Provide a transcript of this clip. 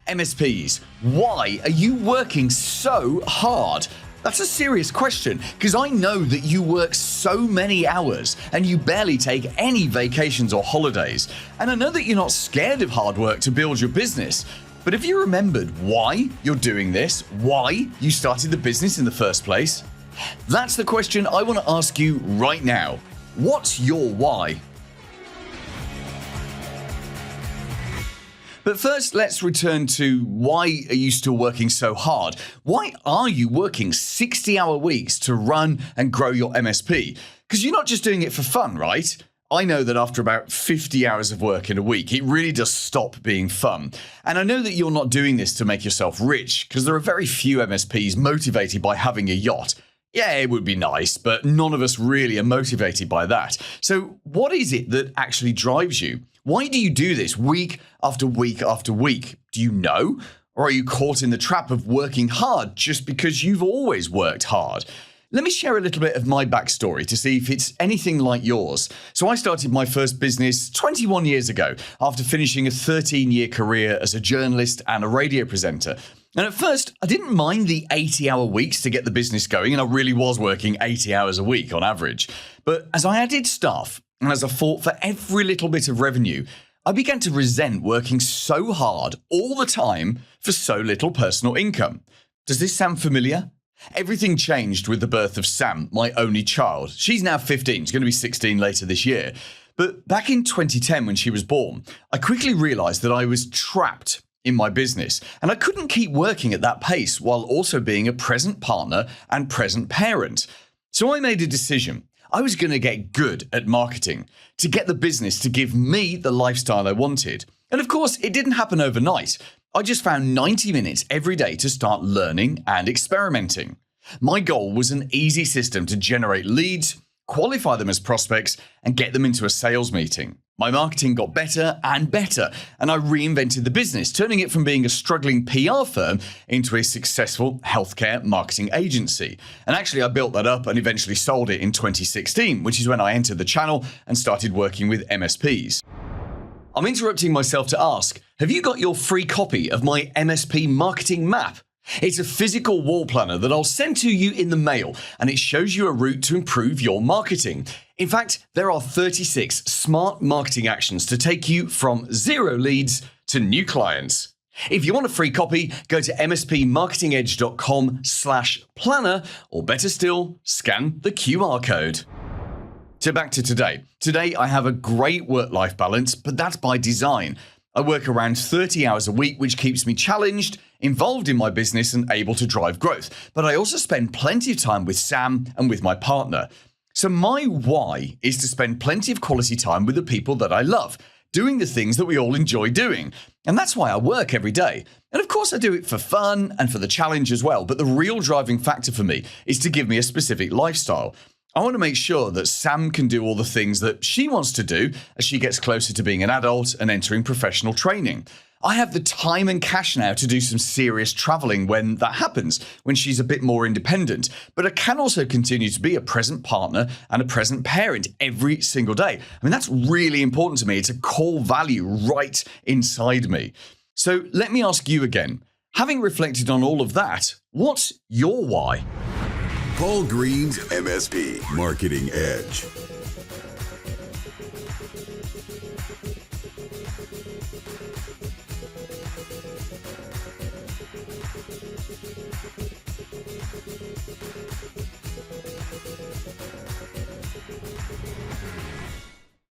MSPs, why are you working so hard? That's a serious question, because I know that you work so many hours and you barely take any vacations or holidays. And I know that you're not scared of hard work to build your business. But have you remembered why you're doing this? Why you started the business in the first place? That's the question I want to ask you right now. What's your why? But first, let's return to why are you still working so hard? Why are you working 60-hour weeks to run and grow your MSP? Because you're not just doing it for fun, right? I know that after about 50 hours of work in a week, it really does stop being fun. And I know that you're not doing this to make yourself rich, because there are very few MSPs motivated by having a yacht. Yeah, it would be nice, but none of us really are motivated by that. So what is it that actually drives you? Why do you do this week after week after week? Do you know? Or are you caught in the trap of working hard just because you've always worked hard? Let me share a little bit of my backstory to see if it's anything like yours. So I started my first business 21 years ago after finishing a 13-year career as a journalist and a radio presenter. And at first, I didn't mind the 80-hour weeks to get the business going, and I really was working 80 hours a week on average. But as I added staff, and as I fought for every little bit of revenue, I began to resent working so hard all the time for so little personal income. Does this sound familiar? Everything changed with the birth of Sam, my only child. She's now 15, she's going to be 16 later this year. But back in 2010 when she was born, I quickly realized that I was trapped in my business, and I couldn't keep working at that pace while also being a present partner and present parent. So I made a decision. I was going to get good at marketing to get the business to give me the lifestyle I wanted. And of course, it didn't happen overnight. I just found 90 minutes every day to start learning and experimenting. My goal was an easy system to generate leads, qualify them as prospects, and get them into a sales meeting. My marketing got better and better, and I reinvented the business, turning it from being a struggling PR firm into a successful healthcare marketing agency. And actually, I built that up and eventually sold it in 2016, which is when I entered the channel and started working with MSPs. I'm interrupting myself to ask, have you got your free copy of my MSP Marketing Map? It's a physical wall planner that I'll send to you in the mail, and it shows you a route to improve your marketing. In fact, there are 36 smart marketing actions to take you from 0 leads to new clients. If you want a free copy, go to mspmarketingedge.com/planner, or better still, scan the QR code. So back to today. Today, I have a great work-life balance, but that's by design. I work around 30 hours a week, which keeps me challenged, involved in my business, and able to drive growth. But I also spend plenty of time with Sam and with my partner. So my why is to spend plenty of quality time with the people that I love, doing the things that we all enjoy doing. And that's why I work every day. And of course I do it for fun and for the challenge as well. But the real driving factor for me is to give me a specific lifestyle. I want to make sure that Sam can do all the things that she wants to do as she gets closer to being an adult and entering professional training. I have the time and cash now to do some serious traveling when that happens, when she's a bit more independent. But I can also continue to be a present partner and a present parent every single day. I mean, that's really important to me. It's a core value right inside me. So let me ask you again, having reflected on all of that, what's your why? Paul Green's MSP Marketing Edge.